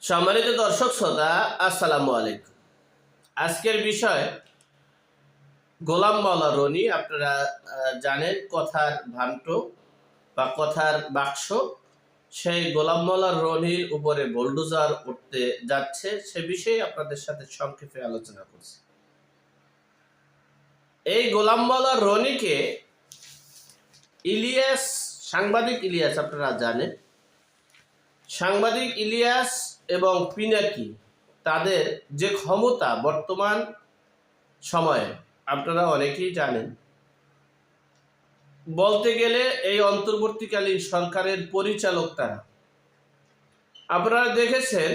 সম্মানিত দর্শক শ্রোতা, আসসালামু আলাইকুম। আজকের বিষয় গোলাম মাওলা রনি। আপনারা জানেন কথার ভাণ্ড বা কথার বাক্স, সেই গোলাম মাওলা রনির উপরে বুলডোজার উঠতে যাচ্ছে, সে বিষয়ে আপনাদের সাথে সংক্ষেপে আলোচনা করছি। এই গোলাম মাওলা রনিকে ইলিয়াস, সাংবাদিক ইলিয়াস, আপনারা জানেন সাংবাদিক ইলিয়াস এবং পিনাকি, তাদের যে ক্ষমতা বর্তমান সময়ে আপনারা অনেকেই জানেন। বলতে গেলে এই অন্তর্বর্তীকালীন সরকারের পরিচালক তারা। আপনারা দেখেছেন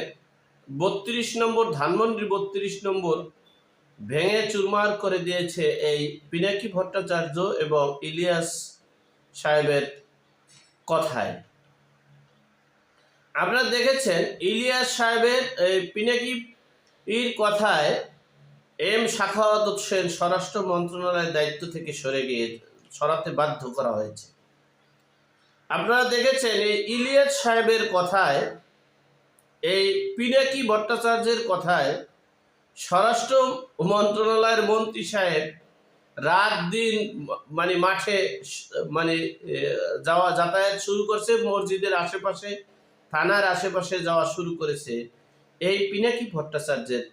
৩২ নম্বর ধানমন্ডি ৩২ নম্বর ভেঙে চুরমার করে দিয়েছে এই পিনাকি ভট্টাচার্য এবং ইলিয়াস সাহেবের কথায়। আপনারা দেখেছেন ইলিয়াস সাহেবের এই পিনাকির কথায় সাখাওয়াত হোসেন স্বরাষ্ট্র মন্ত্রণালয়ের দায়িত্ব থেকে সরাতে বাধ্য করা হয়েছে। আপনারা দেখেছেন এই ইলিয়াস সাহেবের কথায়, এই পিনাকি ভট্টাচার্যের কথায় স্বরাষ্ট্র মন্ত্রণালয়ের মন্ত্রী সাহেব রাত দিন মাঠে যাতায়াত শুরু করছে, মসজিদের আশেপাশে, থানার আশেপাশে যাওয়া শুরু করেছে এই পিনাকি ভট্টাচার্যের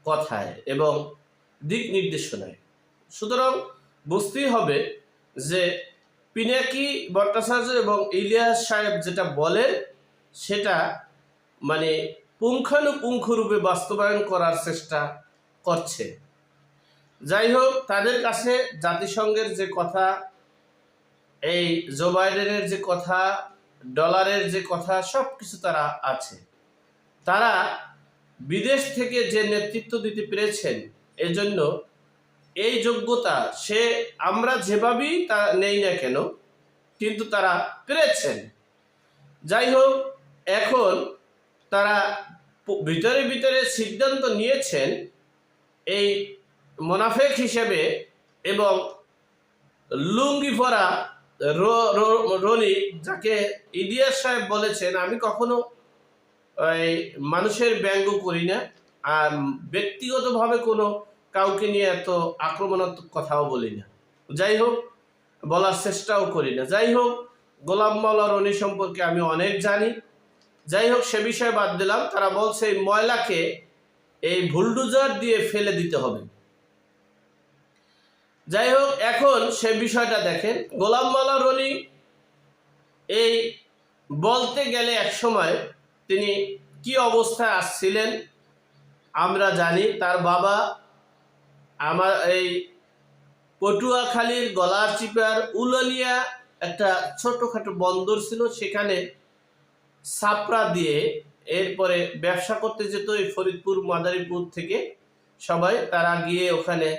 কথায় এবং দিক নির্দেশনায়। সুতরাং বুঝতেই হবে যে পিনাকি ভট্টাচার্য এবং ইলিয়াস সাহেব যেটা বলেন সেটা পুঙ্খানুপুঙ্খ রূপে বাস্তবায়ন করার চেষ্টা করছে। যাই হোক, তাদের কাছে জাতিসংঘের যে কথা, এই জো বাইডেনের যে কথা, ডলারের যে কথা, সব কিছু তারা আছে। তারা বিদেশ থেকে যে নেতৃত্ব দিতে পেরেছেন, এজন্য এই যোগ্যতা সে আমরা যেভাবেই তা নেই না কেন, কিন্তু তারা পেরেছেন। যাই হোক, এখন তারা ভিতরে ভিতরে সিদ্ধান্ত নিয়েছেন এই মোনাফেক হিসেবে এবং লুঙ্গি পরা রনি, যাকে ইলিয়াস সাহেব বলেছেন, আমি কখনো মানুষের ব্যঙ্গ করি না, আর ব্যক্তিগতভাবে কোনো কাউকে নিয়ে এত আক্রমণাত্মক কথাও বলি না, যাই হোক বলার চেষ্টাও করি না। যাই হোক, গোলাম মাওলা রনি সম্পর্কে আমি অনেক জানি। যাই হোক, সে বিষয়ে বাদ দিলাম। তারা বলছে এই ময়লাকে এই বুলডোজার দিয়ে ফেলে দিতে হবে। যাই হোক, এখন সে বিষয়টা দেখেন। গোলাম মাওলা রনি এই বলতে গেলে এক সময় তিনি কি অবস্থায় আসছিলেন আমরা জানি। তার বাবা আমার এই পটুয়াখালীর গলাচিপার উলালিয়া একটা ছোটখাটো বন্দর ছিল, সেখানে ছাপড়া দিয়ে এরপরে ব্যবসা করতে যেত এই ফরিদপুর মাদারীপুর থেকে সবাই। তারা গিয়ে ওখানে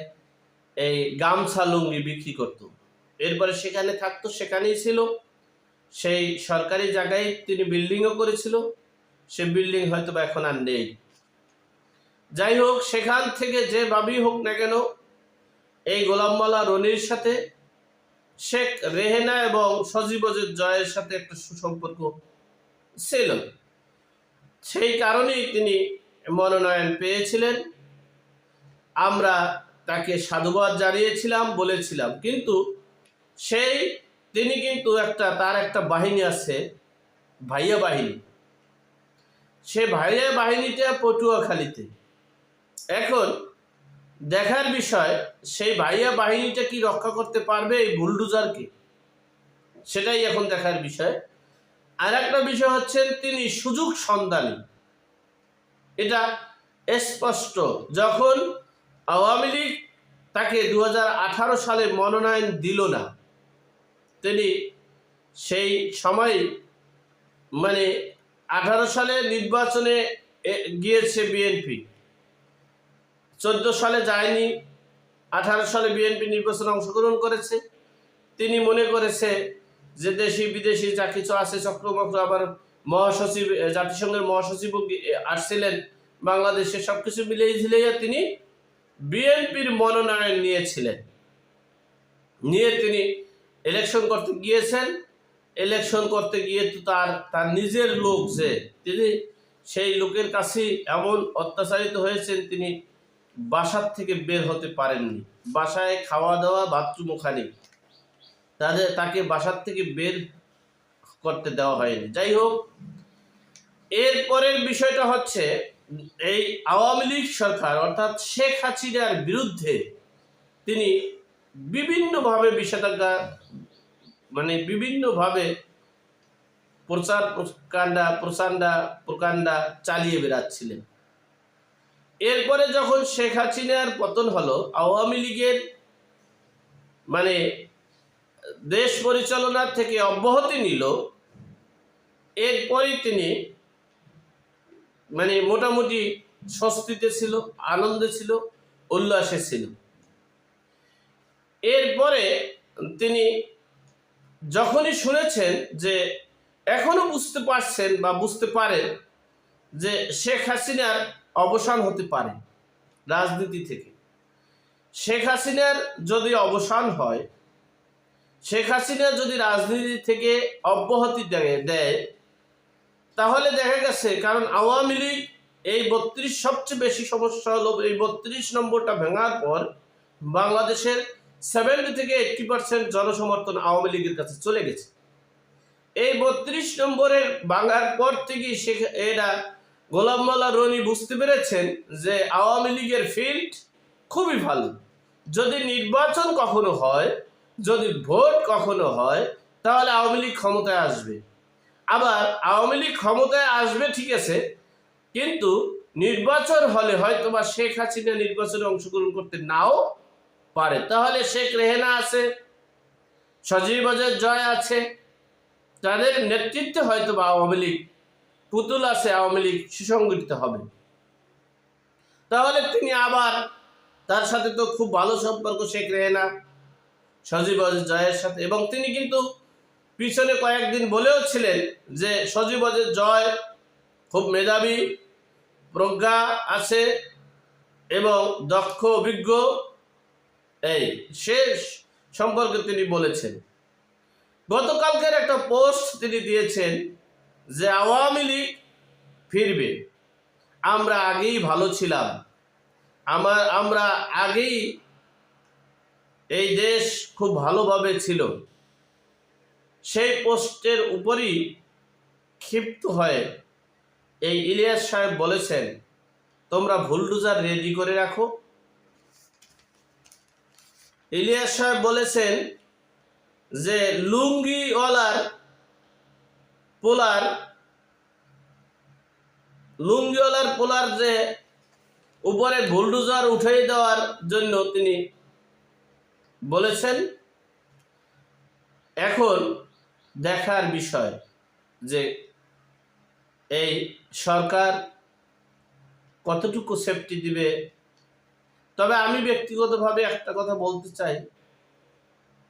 এই গামছা লুঙ্গি বিক্রি করত, এরপরে সেখানে থাকতো, সেখানেই ছিল। সেই সরকারি জায়গায় তিনি বিল্ডিংও করেছিল, সে বিল্ডিং হয়তো বা এখন আর নেই। যাই হোক, সেখান থেকে যেভাবেই হোক না কেন এই গোলাম মাওলা রনির সাথে শেখ রেহেনা এবং সজীবজের জয়ের সাথে একটা সুসম্পর্ক ছিল। সেই কারণেই তিনি মনোনয়ন পেয়েছিলেন। আমরা তাকে সাধুবাদ জানিয়েছিলাম, বলেছিলাম, কিন্তু তিনি কিন্তু তার একটা বাহিনী আছে, ভাইয়া বাহিনী। সে ভাইয়া বাহিনীটা পটুয়াখালীতে। এখন দেখার বিষয়, সেই ভাইয়া বাহিনীটা কি রক্ষা করতে পারবে এই বুলডোজারকে, সেটাই এখন দেখার বিষয়। আর একটা বিষয় হচ্ছে তিনি সুযোগ সন্ধানী, এটা স্পষ্ট। যখন আওয়ামী লীগ তাকে 2018 সালে মনোনয়ন দিল না, তিনি সেই সময় 18 সালে নির্বাচনে গিয়েছে বিএনপি, 14 সালে যায়নি, 18 সালে বিএনপি নির্বাচনে অংশগ্রহণ করেছে। তিনি মনে করেছে যে দেশি বিদেশি যা কিছু আছে চক্রবক্র, আবার মহাসচিব, জাতিসংঘের মহাসচিব আসছিলেন বাংলাদেশে, সবকিছু মিলিয়ে তিনি বিএনপির মনোনয়ন নিয়েছিলেন। নিয়ে তিনি ইলেকশন করতে গিয়েছেন। ইলেকশন করতে গিয়ে তো তার নিজের লোক, যে তিনি সেই লোকের কাছে এমন অত্যাচারিত হয়েছেন, তিনি বাসার থেকে বের হতে পারেননি। বাসায় খাওয়া দাওয়া, বাথরুম ওখানে, তাকে বাসার থেকে বের করতে দেওয়া হয়নি। যাই হোক, এরপরের বিষয়টা হচ্ছে, এই আওয়ামী লীগ সরকার অর্থাৎ শেখ হাসিনার বিরুদ্ধে তিনি বিভিন্নভাবে বিষেধাজ্ঞা, বিভিন্নভাবে প্রকাণ্ডা চালিয়ে বেড়াচ্ছিলেন। এরপরে যখন শেখ হাসিনার পতন হলো, আওয়ামী লীগের দেশ পরিচালনা থেকে অব্যাহতি নিল, এরপরই তিনি মোটামুটি স্বস্তিতে ছিল, আনন্দে ছিল, উল্লাসে ছিল। এরপরে তিনি যখনই শুনেছেন যে, এখনো বুঝতে পারছেন বা বুঝতে পারেন যে শেখ হাসিনার অবসান হতে পারে রাজনীতি থেকে। শেখ হাসিনার যদি অবসান হয়, শেখ হাসিনা যদি রাজনীতি থেকে অব্যাহতি দেয়, তাহলে দেখা গেছে, কারণ আওয়ামী লীগ এই 32, সবচেয়ে বেশি সমস্যা হলো এই 32 নম্বরটা ভাঙার পর বাংলাদেশের 70 থেকে 80% জনসমর্থন আওয়ামী লীগের কাছে চলে গেছে। এই 32 নম্বরের ভাঙার পর থেকে এরা গোলাম মাওলা রনি বুঝতে পেরেছেন যে আওয়ামী লীগের ফিল্ড খুবই ভালো। যদি নির্বাচন কখনো হয়, যদি ভোট কখনো হয়, তাহলে আওয়ামী লীগ ক্ষমতায় আসবে। আবার আওয়ামী লীগ ক্ষমতায় আসবে ঠিক আছে, কিন্তু নির্বাচন হলে হয়তো বা শেখ হাসিনা নির্বাচনে অংশগ্রহণ করতে নাও পারে। তাহলে শেখ রেহানা আছে, সজীব ওয়াজেদ জয় আছে, তাদের নেতৃত্বে হয়তো বা আওয়ামী লীগ, পুতুল আছে, আওয়ামী লীগ সুসংগঠিত হবে। তাহলে তিনি আবার, তার সাথে তো খুব ভালো সম্পর্ক শেখ রেহানা, সজীব ওয়াজেদ জয়ের সাথে, এবং তিনি কিন্তু পিছনে কয়েকদিন বলেও ছিলেন যে সজীব ওয়াজেদ জয় খুব মেধাবী, প্রজ্ঞা আছে এবং দক্ষ, অভিজ্ঞ, এই শেষ সম্পর্কে তিনি বলেছেন। গতকালকের একটা পোস্ট তিনি দিয়েছেন যে আওয়ামী লীগ ফিরবে, আমরা আগেই ভালো ছিলাম, আমরা আগেই এই দেশ খুব ভালোভাবে ছিল। সেই পোস্টের উপরই ক্ষিপ্ত হয়ে এই ইলিয়াস সাহেব বলেছেন, তোমরা বুলডোজার রেডি করে রাখো। ইলিয়াস সাহেব বলেছেন যে লুঙ্গিওয়ালার পোলার যে উপরে বুলডোজার উঠিয়ে দেওয়ার জন্য তিনি বলেছেন। এখন দেখার বিষয় যে এই সরকার কতটুকু সেফটি দিবে। তবে আমি ব্যক্তিগতভাবে একটা কথা বলতে চাই,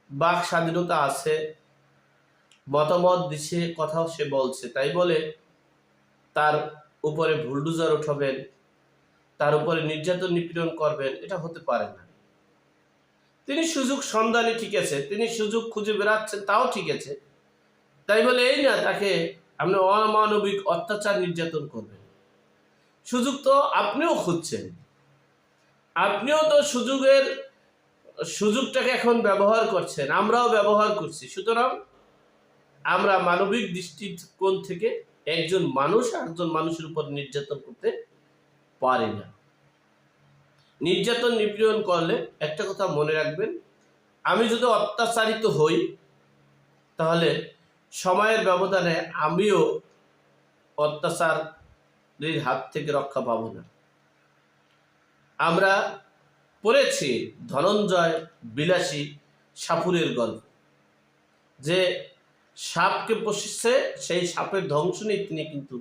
বাক স্বাধীনতা আছে, মতামত দিছে, কথাও সে বলছে, তাই বলে তার উপরে বুলডোজার উঠাবেন, তার উপরে নির্যাতন নিপীড়ন করবেন, এটা হতে পারে না। তিনি সুযোগ সন্ধানী, ঠিক আছে, তিনি সুযোগ খুঁজে বেড়াচ্ছেন, তাও ঠিক আছে। তাই বলে এই না তাকে আপনি অমানবিক অত্যাচার নির্যাতন করবেন। সুযোগ তো আপনিও খুঁজছেন, আপনিও তো সুযোগটাকে এখন ব্যবহার করছেন, আমরাও ব্যবহার করছি। সুতরাং আমরা মানবিক দৃষ্টিকোণ থেকে একজন মানুষ আরেকজন মানুষের উপর নির্যাতন করতে পারি না। নির্যাতন নিপীড়ন করলে একটা কথা মনে রাখবেন, আমি যদি অত্যাচারিত হই, তাহলে সময়ের ব্যবধানে আমিও অত্যাচারের হাত থেকে রক্ষা পাব না। আমরা পড়েছি ধনঞ্জয় বিলাসী সাপুরের গল্প, যে সাপকে পোষিছে, সেই সাপের ধ্বংসনেই তিনি কিন্তু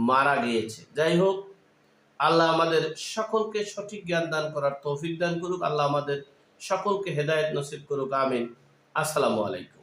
মারা গিয়েছে। যাই হোক, আল্লাহ আমাদের সকলকে সঠিক জ্ঞান দান করার তৌফিক দান করুক। আল্লাহ আমাদের সকলকে হেদায়েত নসিব করুক। আমিন। আসসালামু আলাইকুম।